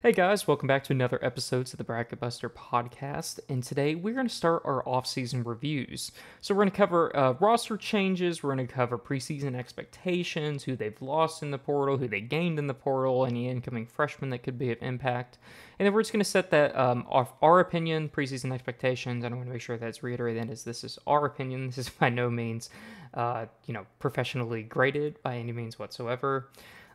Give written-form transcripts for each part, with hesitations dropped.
Hey guys, welcome back to another episode of the Bracket Buster podcast. And today we're going to start our off-season reviews. So we're going to cover roster changes, we're going to cover preseason expectations, who they've lost in the portal, who they gained in the portal, any incoming freshmen that could be of impact. And then we're just going to set that off our opinion, preseason expectations. And I want to make sure that's reiterated as this is our opinion. This is by no means, professionally graded by any means whatsoever.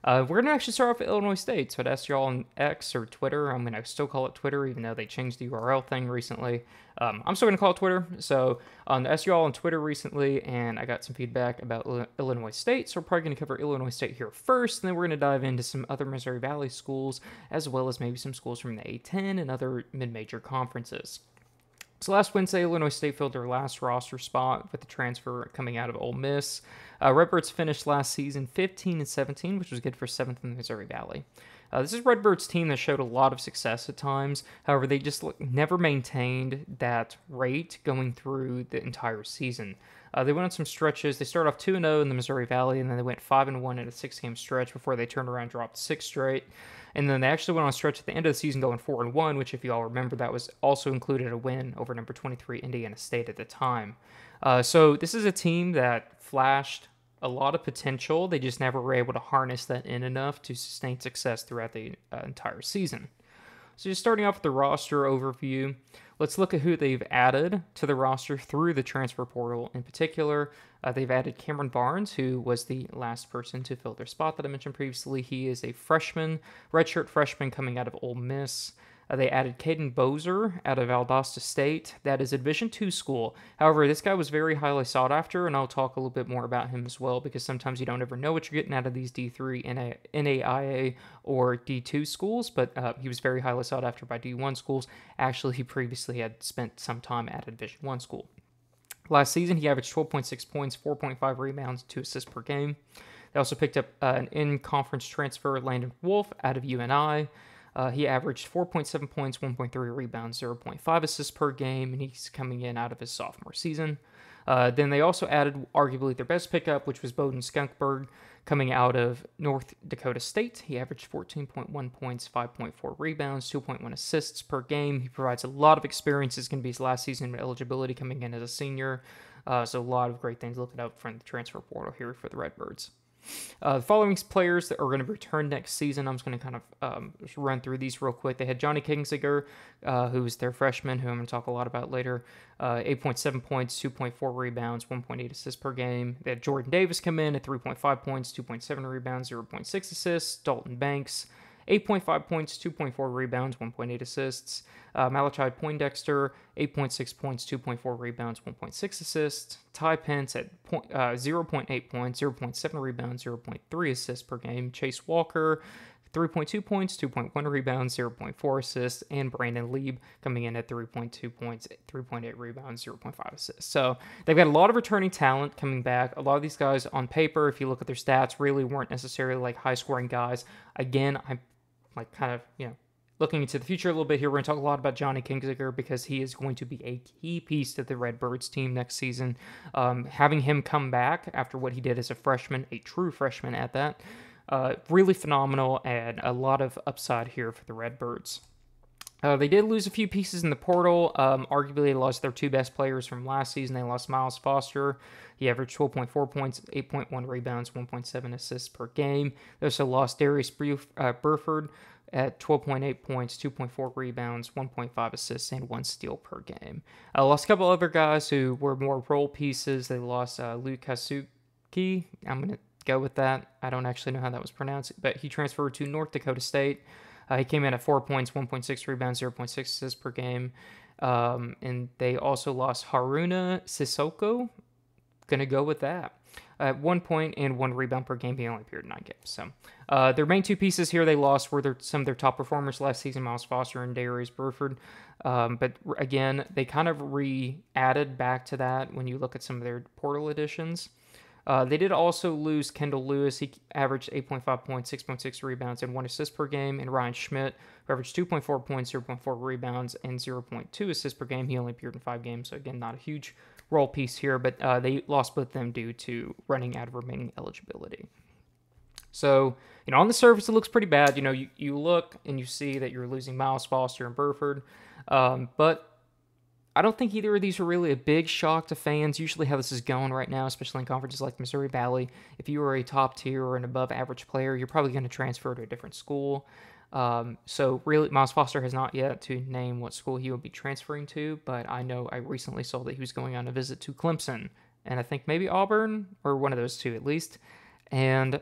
We're going to actually start off with Illinois State. So I'd ask y'all on X or Twitter. I'm going to still call it Twitter, even though they changed the URL thing recently. I'm still going to call it Twitter. So I asked y'all on Twitter recently, and I got some feedback about Illinois State. So we're probably going to cover Illinois State here first, and then we're going to dive into some other Missouri Valley schools, as well as maybe some schools from the A10 and other mid-major conferences. So last Wednesday, Illinois State filled their last roster spot with the transfer coming out of Ole Miss. Redbirds finished last season 15-17, which was good for 7th in the Missouri Valley. This is Redbirds' team that showed a lot of success at times. However, they just never maintained that rate going through the entire season. They went on some stretches. They started off 2-0 in the Missouri Valley, and then they went 5-1 in a 6-game stretch before they turned around and dropped 6 straight. And then they actually went on a stretch at the end of the season going 4-1, which, if you all remember, that was also included a win over number 23 Indiana State at the time. So this is a team that flashed a lot of potential. They just never were able to harness that in enough to sustain success throughout the entire season. So just starting off with the roster overview, let's look at who they've added to the roster through the transfer portal. In particular, they've added Cameron Barnes, who was the last person to fill their spot that I mentioned previously. He is a freshman, redshirt freshman coming out of Ole Miss. They added Caden Bozer out of Valdosta State. That is a Division II school. However, this guy was very highly sought after, and I'll talk a little bit more about him as well, because sometimes you don't ever know what you're getting out of these D3, NAIA, or D2 schools, but he was very highly sought after by D1 schools. Actually, he previously had spent some time at a Division I school. Last season, he averaged 12.6 points, 4.5 rebounds, 2 assists per game. They also picked up an in-conference transfer, Landon Wolf, out of UNI. He averaged 4.7 points, 1.3 rebounds, 0.5 assists per game, and he's coming in out of his sophomore season. Then they also added arguably their best pickup, which was Bowden Skunkberg, coming out of North Dakota State. He averaged 14.1 points, 5.4 rebounds, 2.1 assists per game. He provides a lot of experience. It's going to be his last season of eligibility coming in as a senior. So a lot of great things looking out from the transfer portal here for the Redbirds. The following players that are going to return next season, I'm just going to kind of just run through these real quick. They had Johnny Kingsiger, who's their freshman, who I'm going to talk a lot about later. 8.7 points, 2.4 rebounds, 1.8 assists per game. They had Jordan Davis come in at 3.5 points, 2.7 rebounds, 0.6 assists. Dalton Banks, 8.5 points, 2.4 rebounds, 1.8 assists. Malachi Poindexter, 8.6 points, 2.4 rebounds, 1.6 assists. Ty Pence at 0.8 points, 0.7 rebounds, 0.3 assists per game. Chase Walker, 3.2 points, 2.1 rebounds, 0.4 assists, and Brandon Lieb coming in at 3.2 points, 3.8 rebounds, 0.5 assists. So they've got a lot of returning talent coming back. A lot of these guys on paper, if you look at their stats, really weren't necessarily like high-scoring guys. Again, I'm like kind of, looking into the future a little bit here. We're going to talk a lot about Johnny Kingsiger because he is going to be a key piece to the Redbirds team next season. Having him come back after what he did as a freshman, a true freshman at that, really phenomenal, and a lot of upside here for the Redbirds. They did lose a few pieces in the portal. Arguably, they lost their two best players from last season. They lost Miles Foster. He averaged 12.4 points, 8.1 rebounds, 1.7 assists per game. They also lost Darius Burford at 12.8 points, 2.4 rebounds, 1.5 assists, and 1 steal per game. Lost a couple other guys who were more role pieces. They lost Luke Kasuki. I'm going to go with that. I don't actually know how that was pronounced, but he transferred to North Dakota State. He came in at 4 points, 1.6 rebounds, 0.6 assists per game. And they also lost Haruna Sissoko. Gonna go with that. 1 point and 1 rebound per game. He only appeared in 9 games. So their main two pieces here they lost were some of their top performers last season, Miles Foster and Darius Burford. But again, they kind of re-added back to that when you look at some of their portal additions. They did also lose Kendall Lewis. He averaged 8.5 points, 6.6 rebounds, and 1 assist per game. And Ryan Schmidt, who averaged 2.4 points, 0.4 rebounds, and 0.2 assists per game. He only appeared in 5 games, so again, not a huge role piece here, but they lost both of them due to running out of remaining eligibility. So, on the surface, it looks pretty bad. You look and you see that you're losing Miles Foster and Burford. But I don't think either of these are really a big shock to fans. Usually how this is going right now, especially in conferences like Missouri Valley, if you are a top tier or an above average player, you're probably going to transfer to a different school. So really, Miles Foster has not yet to name what school he will be transferring to, but I know I recently saw that he was going on a visit to Clemson, and I think maybe Auburn, or one of those two at least. And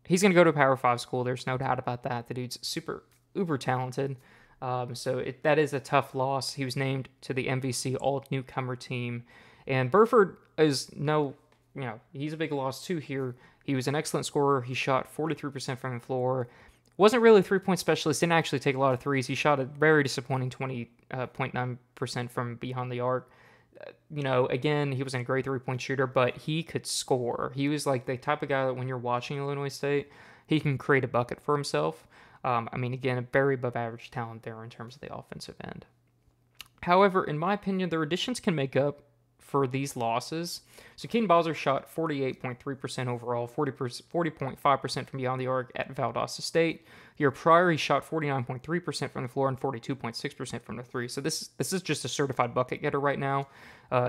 he's going to go to a Power 5 school. There's no doubt about that. The dude's super, uber talented. That is a tough loss. He was named to the MVC All-Newcomer team. And Burford is he's a big loss too here. He was an excellent scorer. He shot 43% from the floor. Wasn't really a three-point specialist. Didn't actually take a lot of threes. He shot a very disappointing 20.9% from behind the arc. Again, he wasn't a great three-point shooter, but he could score. He was like the type of guy that when you're watching Illinois State, he can create a bucket for himself. Again, a very above average talent there in terms of the offensive end. However, in my opinion, their additions can make up for these losses. So Keaton Bowser shot 48.3% overall, 40.5% from beyond the arc at Valdosta State. The year prior, he shot 49.3% from the floor and 42.6% from the three. So this is just a certified bucket getter right now.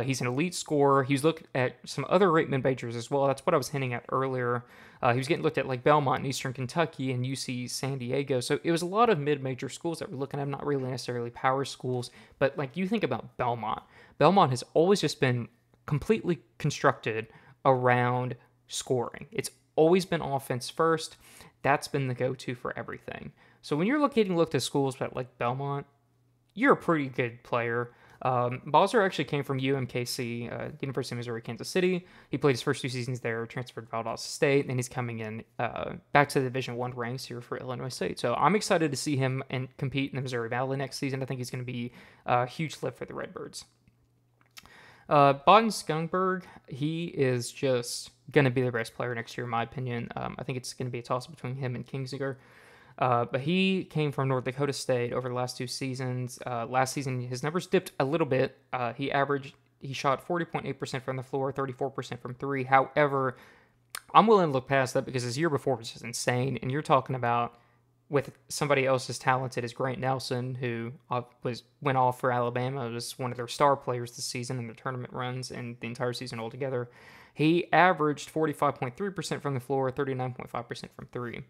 He's an elite scorer. He's looked at some other great mid-majors as well. That's what I was hinting at earlier. He was getting looked at like Belmont in Eastern Kentucky and UC San Diego. So it was a lot of mid-major schools that we're looking at, not really necessarily power schools, but like you think about Belmont. Belmont has always just been completely constructed around scoring. It's always been offense first. That's been the go-to for everything. So when you're looked at schools like Belmont, you're a pretty good player. Bowser actually came from UMKC, University of Missouri, Kansas City. He played his first 2 seasons there, transferred to Valdosta State, and he's coming in back to the Division I ranks here for Illinois State. So I'm excited to see him and compete in the Missouri Valley next season. I think he's going to be a huge lift for the Redbirds. Bodden Skungberg, he is just going to be the best player next year, in my opinion. I think it's going to be a toss between him and Kingsinger. But he came from North Dakota State over the last 2 seasons. Last season, his numbers dipped a little bit. He shot 40.8% from the floor, 34% from three. However, I'm willing to look past that because his year before was just insane. And you're talking about with somebody else as talented as Grant Nelson, who went off for Alabama, was one of their star players this season in the tournament runs and the entire season altogether. He averaged 45.3% from the floor, 39.5% from three.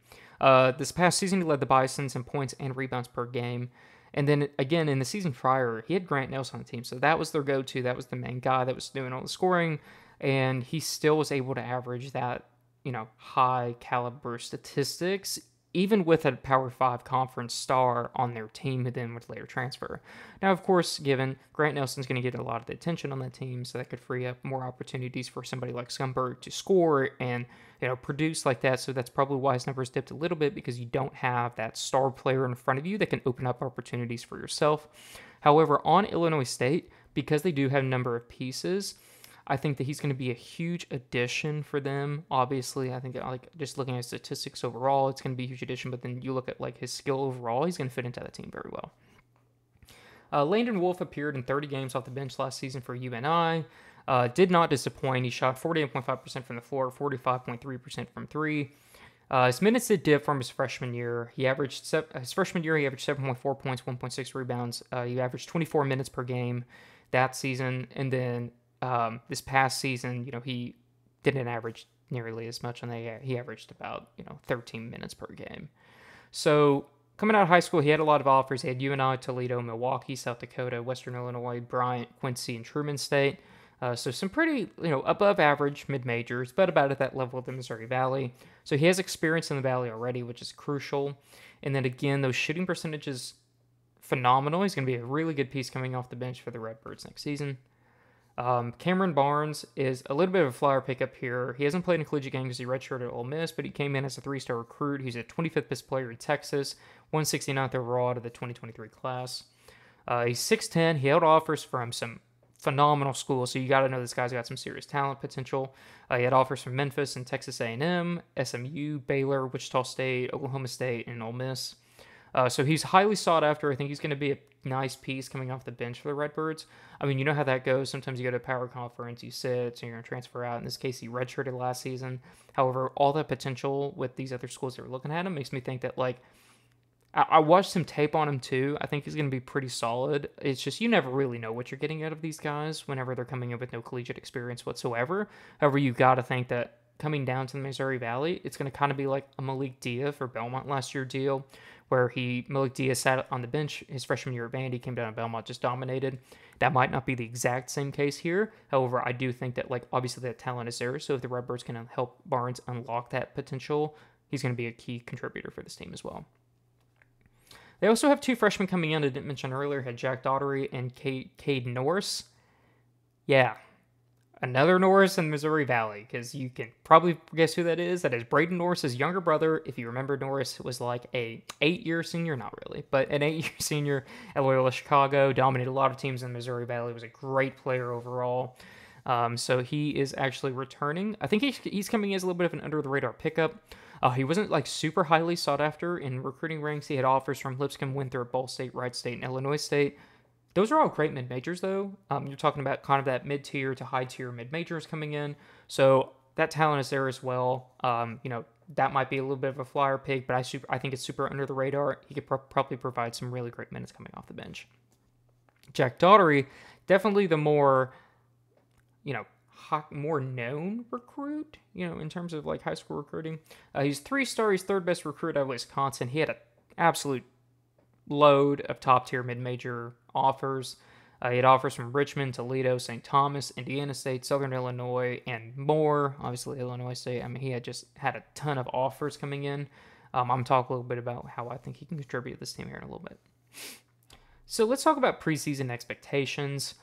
This past season, he led the Bisons in points and rebounds per game. And then again, in the season prior, he had Grant Nelson on the team. So that was their go-to. That was the main guy that was doing all the scoring. And he still was able to average that, high caliber statistics, even with a Power 5 conference star on their team who then would later transfer. Now, of course, given Grant Nelson's going to get a lot of the attention on that team, so that could free up more opportunities for somebody like Skungberg to score and produce like that. So that's probably why his numbers dipped a little bit, because you don't have that star player in front of you that can open up opportunities for yourself. However, on Illinois State, because they do have a number of pieces, I think that he's going to be a huge addition for them. Obviously, I think just looking at statistics overall, it's going to be a huge addition. But then you look at his skill overall, he's going to fit into that team very well. Landon Wolf appeared in 30 games off the bench last season for UNI. Did not disappoint. He shot 48.5% from the floor, 45.3% from three. His minutes did dip from his freshman year. His freshman year, he averaged 7.4 points, 1.6 rebounds. He averaged 24 minutes per game that season, and then this past season, he didn't average nearly as much, and he averaged about 13 minutes per game. So coming out of high school, he had a lot of offers. He had UNI, Toledo, Milwaukee, South Dakota, Western Illinois, Bryant, Quincy, and Truman State. So some pretty above average mid majors, but about at that level of the Missouri Valley. So he has experience in the Valley already, which is crucial. And then again, those shooting percentages, phenomenal. He's going to be a really good piece coming off the bench for the Redbirds next season. Cameron Barnes is a little bit of a flyer pickup here. He hasn't played in collegiate games because he redshirted at Ole Miss, but he came in as a 3-star recruit. He's a 25th best player in Texas, 169th overall to the 2023 class. He's 6'10". He held offers from some phenomenal schools, so you got to know this guy's got some serious talent potential. He had offers from Memphis and Texas A&M, SMU, Baylor, Wichita State, Oklahoma State, and Ole Miss. So he's highly sought after. I think he's going to be a nice piece coming off the bench for the Redbirds. I mean, you know how that goes. Sometimes you go to a power conference, you sit, so you're going to transfer out. In this case, he redshirted last season. However, all that potential with these other schools that are looking at him makes me think that, like, I watched some tape on him too. I think he's going to be pretty solid. It's just you never really know what you're getting out of these guys whenever they're coming in with no collegiate experience whatsoever. However, you got to think that coming down to the Missouri Valley, it's going to kind of be like a Malik Dia for Belmont last year deal, where Malik Dia sat on the bench his freshman year at Vandy, came down to Belmont, just dominated. That might not be the exact same case here. However, I do think that, like, obviously that talent is there. So if the Redbirds can help Barnes unlock that potential, he's going to be a key contributor for this team as well. They also have 2 freshmen coming in I didn't mention earlier, had Jack Daugherty and Cade Norris. Yeah, another Norris in Missouri Valley, because you can probably guess who that is. That is Braden Norris's younger brother. If you remember, Norris was like a 8-year senior, not really, but an 8-year senior at Loyola Chicago, dominated a lot of teams in Missouri Valley, was a great player overall. So he is actually returning. I think he's coming as a little bit of an under-the-radar pickup. He wasn't like super highly sought after in recruiting ranks. He had offers from Lipscomb, Winthrop, Ball State, Wright State, and Illinois State. Those are all great mid-majors, though. You're talking about kind of that mid-tier to high-tier mid-majors coming in. So that talent is there as well. That might be a little bit of a flyer pick, but I think it's super under the radar. He could probably provide some really great minutes coming off the bench. Jack Daugherty, definitely the more known recruit, in terms of like high school recruiting. He's 3-star. He's 3rd best recruit out of Wisconsin. He had an absolute load of top-tier mid-major offers. He had offers from Richmond, Toledo, St. Thomas, Indiana State, Southern Illinois, and more. Obviously, Illinois State. I mean, he had a ton of offers coming in. I'm talking a little bit about how I think he can contribute to this team here in a little bit. So let's talk about preseason expectations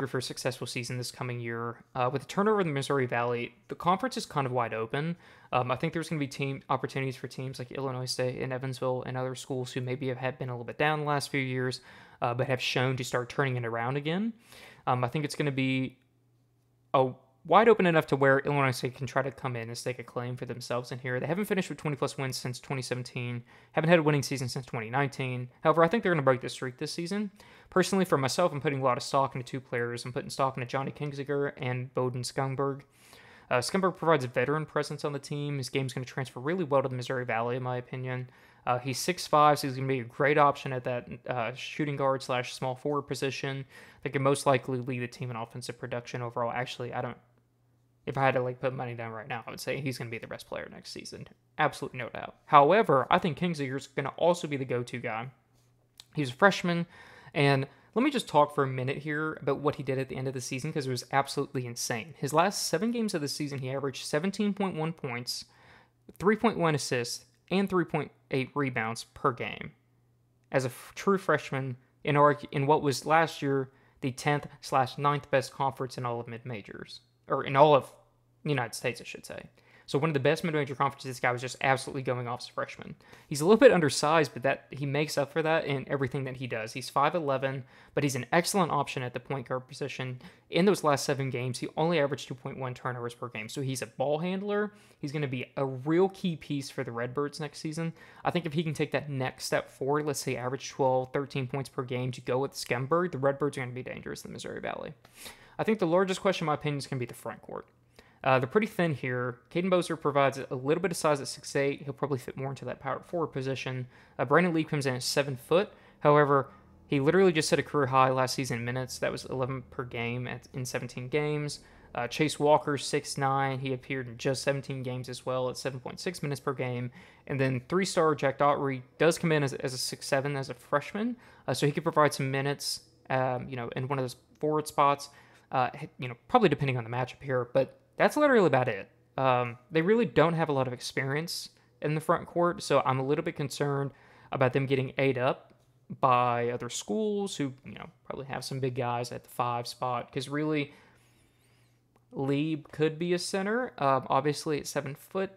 for a successful season this coming year. With the turnover in the Missouri Valley, the conference is kind of wide open. I think there's going to be team opportunities for teams like Illinois State and Evansville and other schools who maybe have been a little bit down the last few years, but have shown to start turning it around again. I think it's going to be wide open enough to where Illinois State can try to come in and stake a claim for themselves in here. They haven't finished with 20-plus wins since 2017, haven't had a winning season since 2019. However, I think they're going to break the streak this season. Personally, for myself, I'm putting a lot of stock into 2 players. I'm putting stock into Johnny Kingsiger and Bowden Skungberg. Skungberg provides a veteran presence on the team. His game's going to transfer really well to the Missouri Valley, in my opinion. He's 6'5", so he's going to be a great option at that shooting guard / small forward position that can most likely lead the team in offensive production overall. Actually, if I had to put money down right now, I would say he's going to be the best player next season. Absolutely no doubt. However, I think Kingsiger's going to also be the go-to guy. He's a freshman, and let me just talk for a minute here about what he did at the end of the season, because it was absolutely insane. His last 7 games of the season, he averaged 17.1 points, 3.1 assists, and 3.8 rebounds per game as a true freshman in what was last year the 10th/9th best conference in all of mid-majors, or in all of the United States, I should say. So one of the best mid-major conferences, this guy was just absolutely going off as a freshman. He's a little bit undersized, but that he makes up for that in everything that he does. He's 5'11", but he's an excellent option at the point guard position. In those last 7 games, he only averaged 2.1 turnovers per game. So he's a ball handler. He's going to be a real key piece for the Redbirds next season. I think if he can take that next step forward, let's say average 12, 13 points per game to go with Skemberg, the Redbirds are going to be dangerous in the Missouri Valley. I think the largest question, in my opinion, is going to be the front court. They're pretty thin here. Caden Bozer provides a little bit of size at 6'8". He'll probably fit more into that power forward position. Brandon Lee comes in at 7 foot. However, he literally just set a career high last season in minutes. That was 11 per game in 17 games. Chase Walker, 6'9". He appeared in just 17 games as well at 7.6 minutes per game. And then 3-star Jack Daugherty does come in as a 6'7" as a freshman. So he could provide some minutes, in one of those forward spots, probably depending on the matchup here. But that's literally about it. They really don't have a lot of experience in the front court, so I'm a little bit concerned about them getting ate up by other schools who, probably have some big guys at the 5 spot, because really, Lieb could be a center, obviously at 7 foot,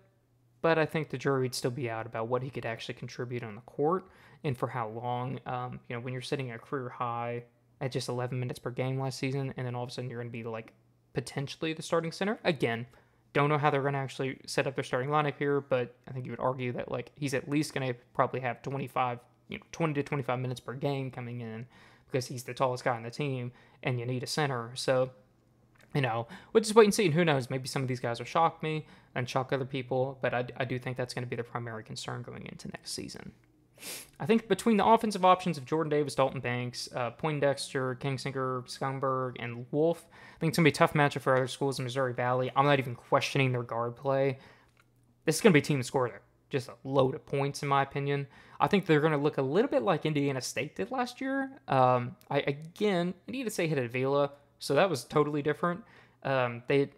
but I think the jury would still be out about what he could actually contribute on the court and for how long. When you're sitting at a career high at just 11 minutes per game last season, and then all of a sudden you're going to be potentially the starting center. Again, Don't know how they're going to actually set up their starting lineup here, but I think you would argue that like he's at least going to probably have 20 to 25 minutes per game coming in because he's the tallest guy on the team, and you need a center. So, we'll just wait and see. And who knows? Maybe some of these guys will shock me and shock other people, but I do think that's going to be the primary concern going into next season. I think between the offensive options of Jordan Davis, Dalton Banks, Poindexter, Kingsinger, Skungberg, and Wolf, I think it's going to be a tough matchup for other schools in Missouri Valley. I'm not even questioning their guard play. This is going to be a team that scored just a load of points, in my opinion. I think they're going to look a little bit like Indiana State did last year. I need to say hit Avila, so that was totally different. Illinois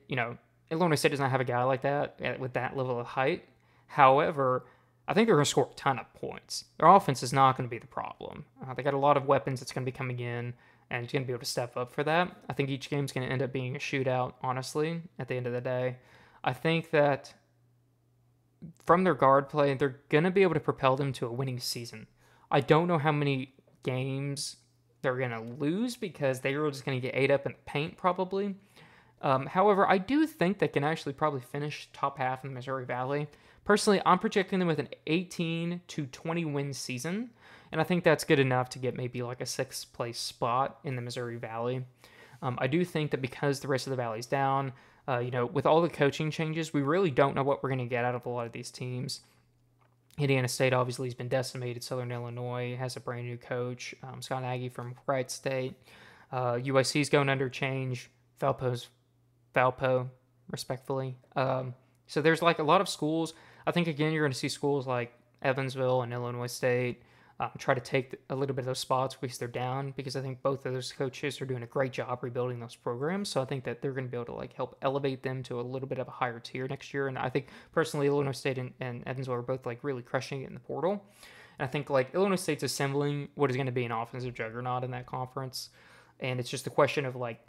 State does not have a guy like that with that level of height. However, I think they're going to score a ton of points. Their offense is not going to be the problem. They got a lot of weapons that's going to be coming in, and it's going to be able to step up for that. I think each game's going to end up being a shootout, honestly, at the end of the day. I think that from their guard play, they're going to be able to propel them to a winning season. I don't know how many games they're going to lose because they are just going to get ate up in the paint, probably. However, I do think they can actually probably finish top half in the Missouri Valley. Personally, I'm projecting them with an 18 to 20 win season, and I think that's good enough to get maybe like a 6th place spot in the Missouri Valley. I do think that because the rest of the Valley's down, with all the coaching changes, we really don't know what we're going to get out of a lot of these teams. Indiana State obviously has been decimated. Southern Illinois has a brand new coach, Scott Nagy from Wright State. UIC's going under change. Valpo, respectfully. So there's like a lot of schools. I think, again, you're going to see schools like Evansville and Illinois State try to take a little bit of those spots because they're down, because I think both of those coaches are doing a great job rebuilding those programs. So I think that they're going to be able to like help elevate them to a little bit of a higher tier next year. And I think personally, Illinois State and Evansville are both like really crushing it in the portal. And I think like Illinois State's assembling what is going to be an offensive juggernaut in that conference. And it's just a question of like,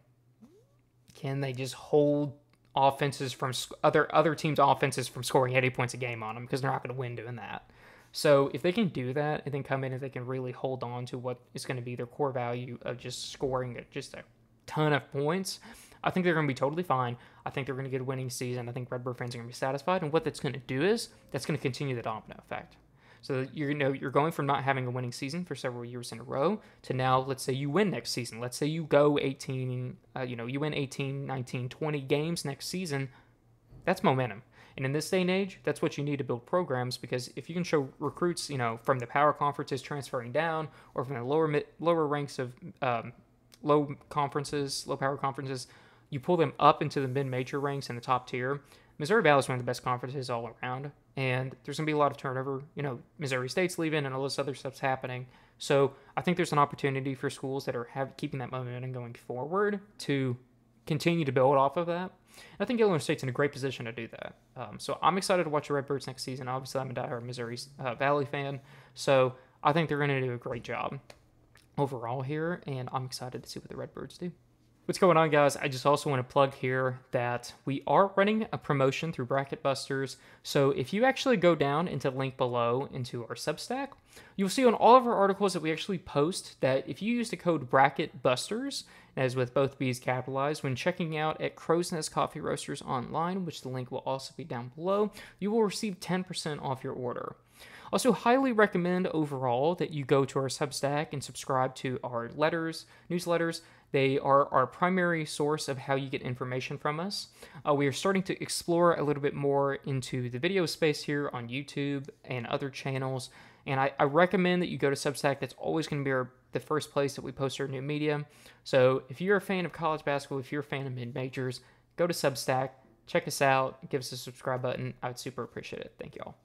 can they just hold offenses from other teams' offenses from scoring 80 points a game on them, because they're not going to win doing that. So if they can do that and then come in and they can really hold on to what is going to be their core value of just scoring just a ton of points, I think they're going to be totally fine. I think they're going to get a winning season. I think Redbird fans are going to be satisfied. And what that's going to do is that's going to continue the domino effect. So you're going from not having a winning season for several years in a row to now, let's say you win next season. Let's say you go 18, you win 18, 19, 20 games next season. That's momentum. And in this day and age, that's what you need to build programs, because if you can show recruits, from the power conferences transferring down, or from the lower ranks of low power conferences, you pull them up into the mid-major ranks in the top tier. Missouri Valley is one of the best conferences all around, and there's going to be a lot of turnover. Missouri State's leaving and all this other stuff's happening. So I think there's an opportunity for schools that are keeping that momentum going forward to continue to build off of that. And I think Illinois State's in a great position to do that. So I'm excited to watch the Redbirds next season. Obviously, I'm a diehard Missouri Valley fan, so I think they're going to do a great job overall here, and I'm excited to see what the Redbirds do. What's going on, guys? I just also want to plug here that we are running a promotion through Bracket Busters. So if you actually go down into the link below into our Substack, you'll see on all of our articles that we actually post that if you use the code Bracket Busters, as with both B's capitalized, when checking out at Crow's Nest Coffee Roasters online, which the link will also be down below, you will receive 10% off your order. Also, highly recommend overall that you go to our Substack and subscribe to our newsletters. They are our primary source of how you get information from us. We are starting to explore a little bit more into the video space here on YouTube and other channels. And I recommend that you go to Substack. That's always going to be the first place that we post our new media. So if you're a fan of college basketball, if you're a fan of mid-majors, go to Substack, check us out, give us a subscribe button. I would super appreciate it. Thank you all.